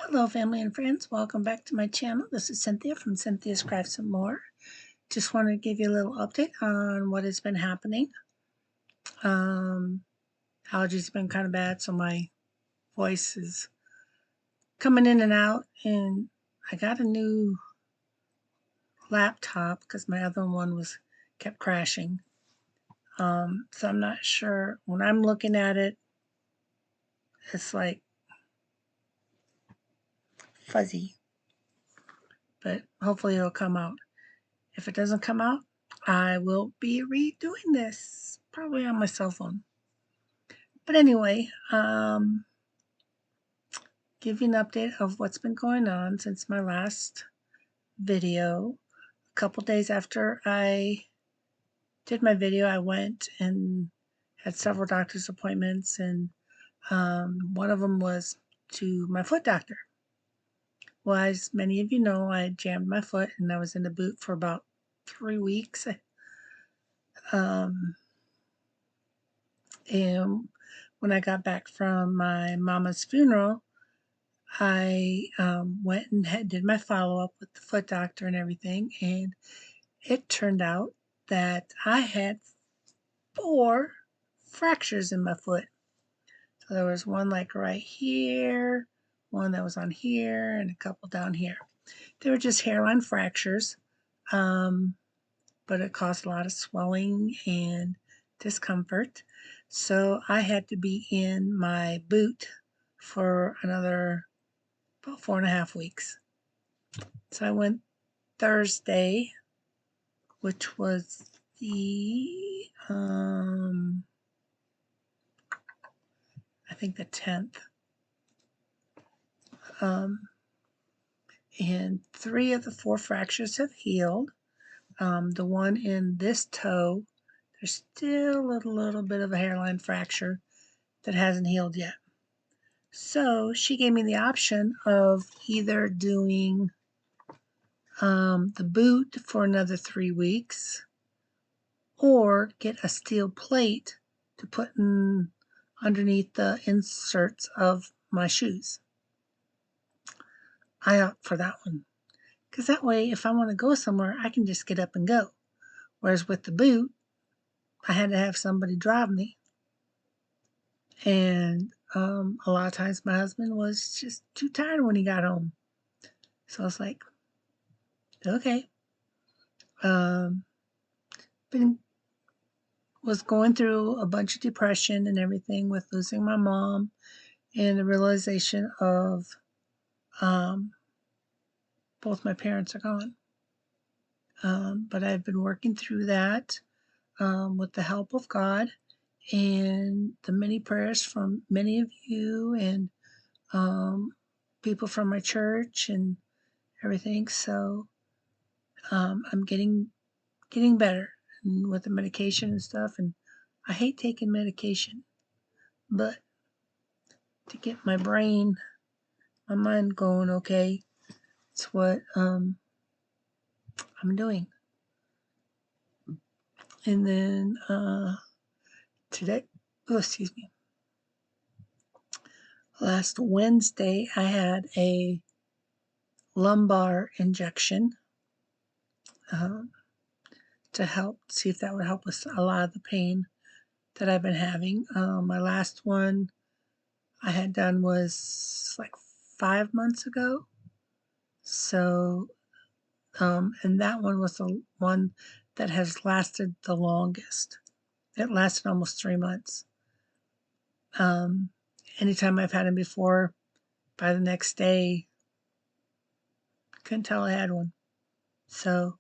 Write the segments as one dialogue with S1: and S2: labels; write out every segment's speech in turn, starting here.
S1: Hello, family and friends. Welcome back to my channel. This is Cynthia from Cynthia's Crafts and More. Just wanted to give you a little update on what has been happening. Um, Allergies have been kind of bad, so my voice is coming in and out. And I got a new laptop because my other one kept crashing. So I'm not sure. When I'm looking at it, it's like fuzzy, but hopefully it'll come out. If it doesn't come out, I will be redoing this, probably on my cell phone. But anyway, give you an update of what's been going on since my last video. A couple days after I did my video, I went and had several doctor's appointments, and one of them was to my foot doctor. Well, as many of you know, I jammed my foot and I was in the boot for about 3 weeks. Um, and when I got back from my mama's funeral, I went and did my follow-up with the foot doctor and everything, and it turned out that I had 4 fractures in my foot. So there was one like right here, one that was on here, and a couple down here. They were just hairline fractures, but it caused a lot of swelling and discomfort. So I had to be in my boot for another about 4.5 weeks. So I went Thursday, which was the I think the 10th. And 3 of the 4 fractures have healed. The one in this toe, there's still a little bit of a hairline fracture that hasn't healed yet. So she gave me the option of either doing the boot for another 3 weeks or get a steel plate to put in underneath the inserts of my shoes. I opt for that one because that way if I want to go somewhere I can just get up and go, whereas with the boot I had to have somebody drive me, and a lot of times my husband was just too tired when he got home, so I was like, okay. Been was going through a bunch of depression and everything with losing my mom and the realization of both my parents are gone. But I've been working through that with the help of God and the many prayers from many of you and people from my church and everything. So I'm getting better with the medication and stuff. And I hate taking medication, but to get my mind going okay, it's what I'm doing. And then today, oh, excuse me, last Wednesday I had a lumbar injection to help see if that would help with a lot of the pain that I've been having. My last one I had done was like 5 months ago. So, and that one was the one that has lasted the longest. It lasted almost 3 months. Anytime I've had them before, by the next day, couldn't tell I had one. So,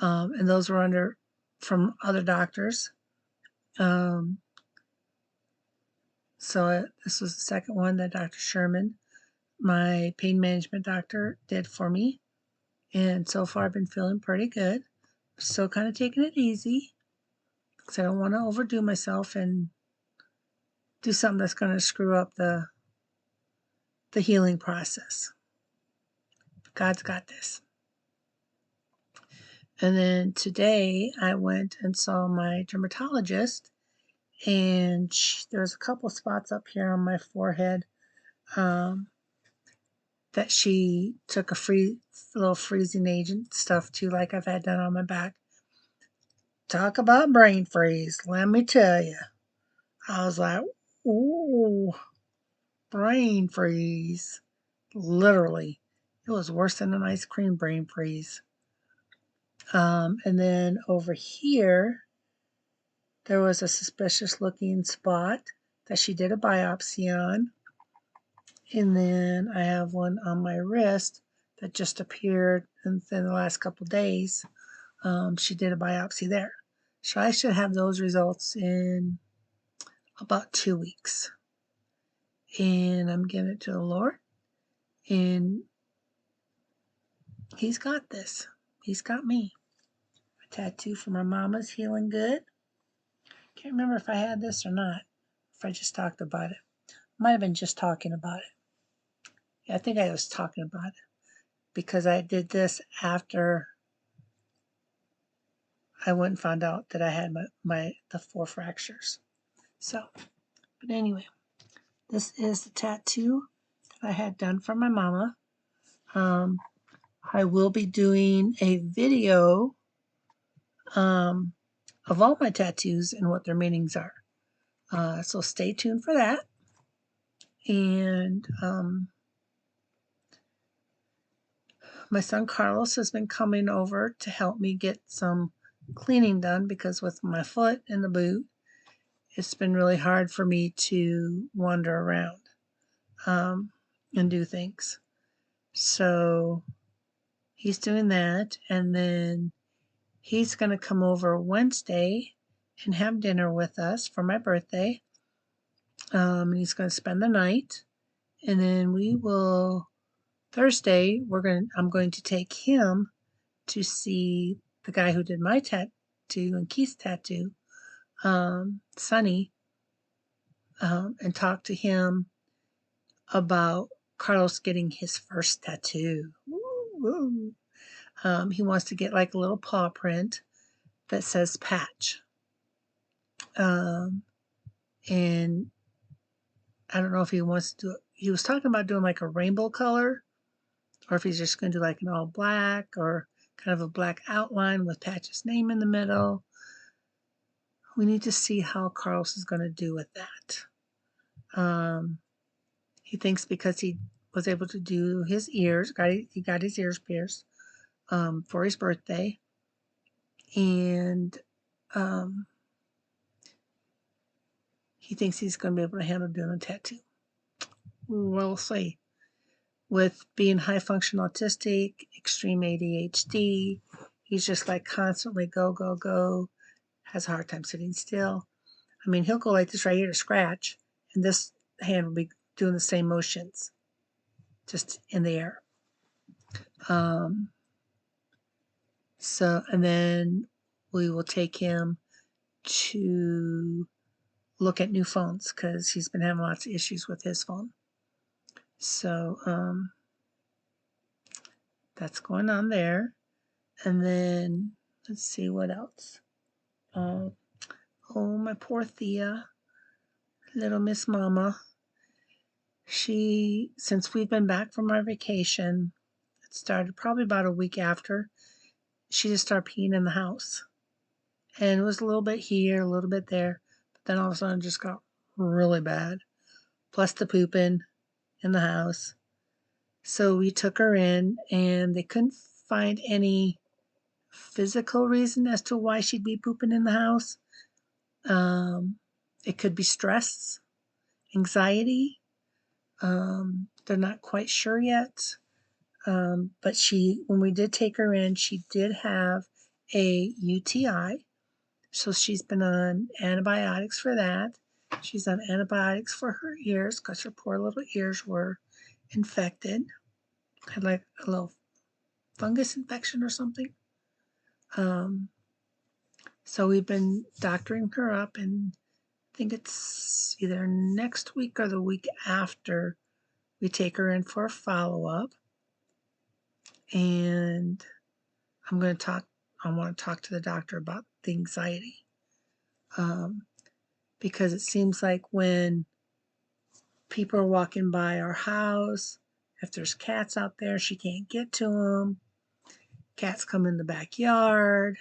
S1: and those were from other doctors. So this was the second one that Dr. Sherman, my pain management doctor, did for me. And so far I've been feeling pretty good. Still kind of taking it easy because I don't want to overdo myself and do something that's going to screw up the healing process. God's got this. And then today I went and saw my dermatologist, and there's a couple spots up here on my forehead that she took a little freezing agent stuff too, like I've had done on my back. Talk about brain freeze. Let me tell you. I was like, ooh, brain freeze. Literally. It was worse than an ice cream brain freeze. And then over here, there was a suspicious looking spot that she did a biopsy on. And then I have one on my wrist that just appeared within the last couple of days. She did a biopsy there. So I should have those results in about 2 weeks. And I'm giving it to the Lord. And He's got this. He's got me. A tattoo for my mama's healing good. Can't remember if I had this or not. If I just talked about it. Might have been just talking about it. Yeah, I think I was talking about it. Because I did this after I went and found out that I had the 4 fractures. So, but anyway, this is the tattoo that I had done for my mama. I will be doing a video of all my tattoos and what their meanings are. So stay tuned for that. And my son Carlos has been coming over to help me get some cleaning done because with my foot in the boot, it's been really hard for me to wander around and do things. So he's doing that, and then he's going to come over Wednesday and have dinner with us for my birthday. And he's going to spend the night, and then we will Thursday. I'm going to take him to see the guy who did my tattoo and Keith's tattoo, Sonny, and talk to him about Carlos getting his first tattoo. Woo, woo. He wants to get like a little paw print that says patch. And I don't know if he wants to do it. He was talking about doing like a rainbow color, or if he's just going to do like an all black or kind of a black outline with Patch's name in the middle. We need to see how Carlos is going to do with that. He thinks because he was able to do his ears, he got his ears pierced for his birthday, and he thinks he's going to be able to handle doing a tattoo. We'll see. With being high function autistic, extreme ADHD, he's just like constantly go, go, go, has a hard time sitting still. I mean, he'll go like this right here to scratch, and this hand will be doing the same motions, just in the air. And then we will take him to look at new phones because he's been having lots of issues with his phone. So that's going on there. And then let's see what else. Oh, my poor Thea, little Miss Mama. Since we've been back from our vacation, it started probably about a week after, she just started peeing in the house. And it was a little bit here, a little bit there, but then all of a sudden it just got really bad. Plus the pooping in the house. So we took her in, and they couldn't find any physical reason as to why she'd be pooping in the house. It could be stress, anxiety. They're not quite sure yet. But when we did take her in, she did have a UTI. So she's been on antibiotics for that. She's on antibiotics for her ears because her poor little ears were infected. Had like a little fungus infection or something. So we've been doctoring her up, and I think it's either next week or the week after we take her in for a follow-up. And I want to talk to the doctor about the anxiety. Because it seems like when people are walking by our house If there's cats out there, she can't get to them. Cats come in the backyard.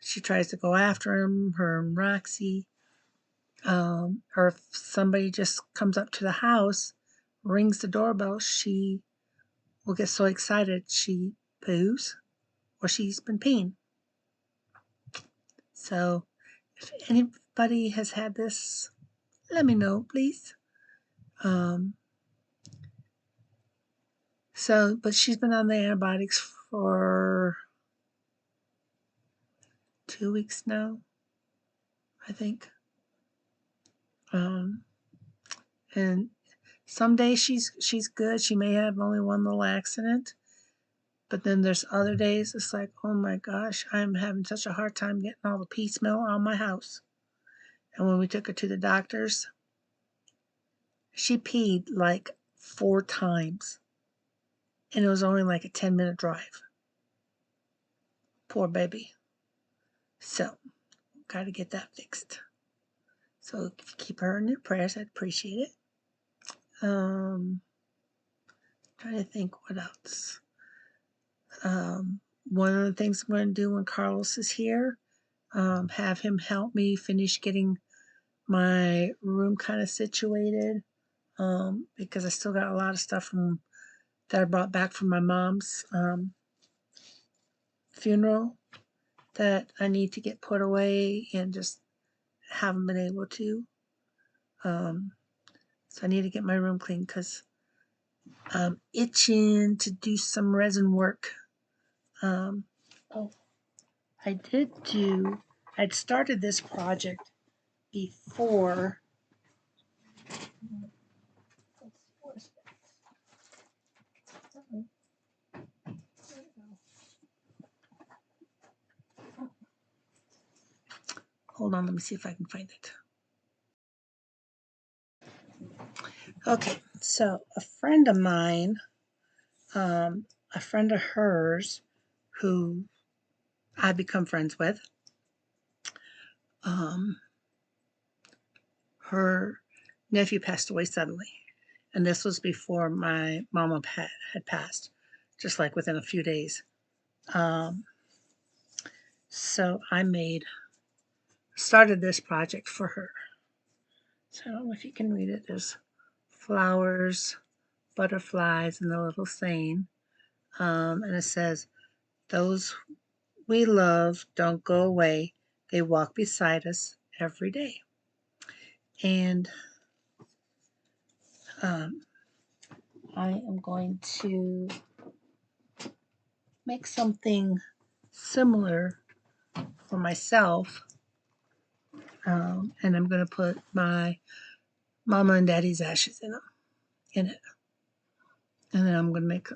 S1: She tries to go after them, her and Roxy. Or if somebody just comes up to the house, rings the doorbell, she will get so excited she poos or she's been peeing. So if anybody has had this, let me know, please. But she's been on the antibiotics for 2 weeks now, I think. And some days she's good. She may have only one little accident, but then there's other days it's like, oh my gosh, I'm having such a hard time getting all the pee smell out of my house. And when we took her to the doctors, she peed like 4 times, and it was only like a 10-minute drive. Poor baby. So, got to get that fixed. So if you keep her in your prayers, I'd appreciate it. Trying to think what else. One of the things I'm going to do when Carlos is here, have him help me finish getting my room kind of situated, because I still got a lot of stuff that I brought back from my mom's funeral that I need to get put away and just haven't been able to. So I need to get my room clean because I'm itching to do some resin work. Oh, I'd started this project before. Hold on, let me see if I can find it. Okay, so a friend of mine, a friend of hers who I become friends with, her nephew passed away suddenly. And this was before my mama had passed, just like within a few days. So I started this project for her. So I don't know if you can read it. There's flowers, butterflies, and a little saying. And it says, "Those we love don't go away. They walk beside us every day." And I am going to make something similar for myself. And I'm going to put my mama and daddy's ashes in it. And then I'm going to make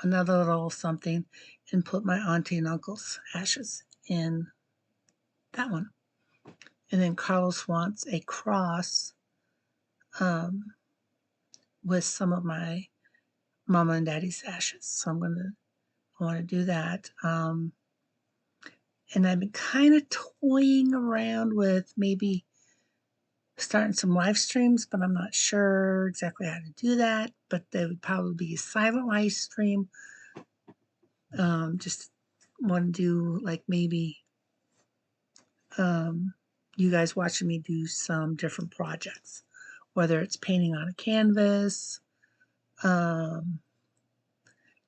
S1: another little something and put my auntie and uncle's ashes in that one. And then Carlos wants a cross with some of my mama and daddy's ashes. So I want to do that. And I've been kind of toying around with maybe starting some live streams, but I'm not sure exactly how to do that. But they would probably be a silent live stream. Just want to do like maybe you guys watching me do some different projects, whether it's painting on a canvas,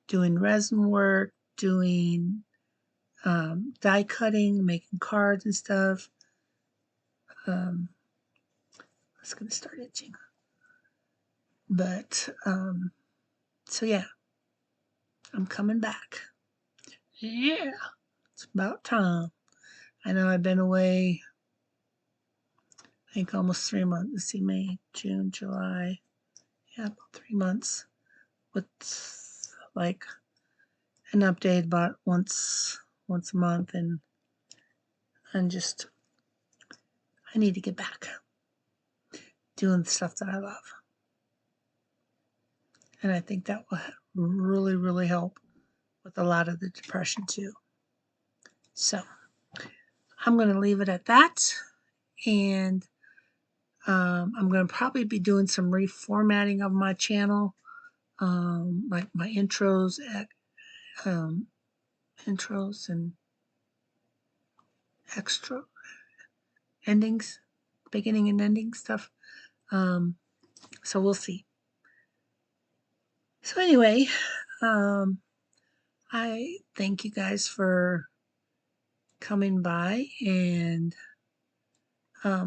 S1: doing resin work, doing die cutting, making cards and stuff. It's going to start itching. But, so yeah, I'm coming back. Yeah, it's about time. I know I've been away, I think almost 3 months. Let's see, May, June, July. Yeah, about 3 months. With like an update about once a month, and just I need to get back doing the stuff that I love. And I think that will really, really help with a lot of the depression too. So I'm going to leave it at that. And I'm going to probably be doing some reformatting of my channel like my intros, intros and extra endings, beginning and ending stuff. So we'll see. So anyway, I thank you guys for coming by and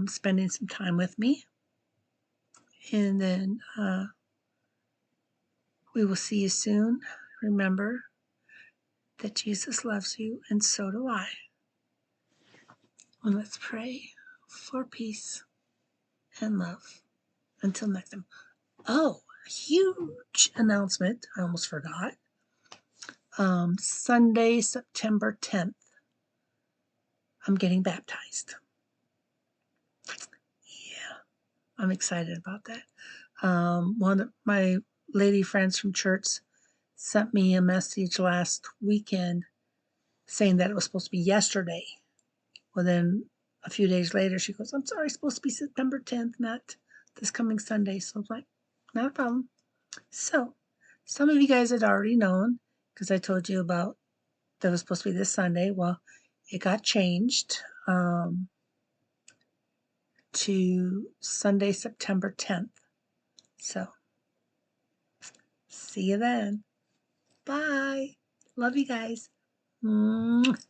S1: spending some time with me. And then we will see you soon. Remember that Jesus loves you, and so do I. And let's pray for peace and love. Until next time. Oh, a huge announcement. I almost forgot. Sunday, September 10th, I'm getting baptized. Yeah, I'm excited about that. One of my lady friends from church sent me a message last weekend saying that it was supposed to be yesterday. Well, then a few days later, she goes, I'm sorry, it's supposed to be September 10th, not this coming Sunday. So I was like, not a problem. So some of you guys had already known because I told you about that it was supposed to be this Sunday. Well, it got changed to Sunday, September 10th. So see you then. Bye. Love you guys. Mwah.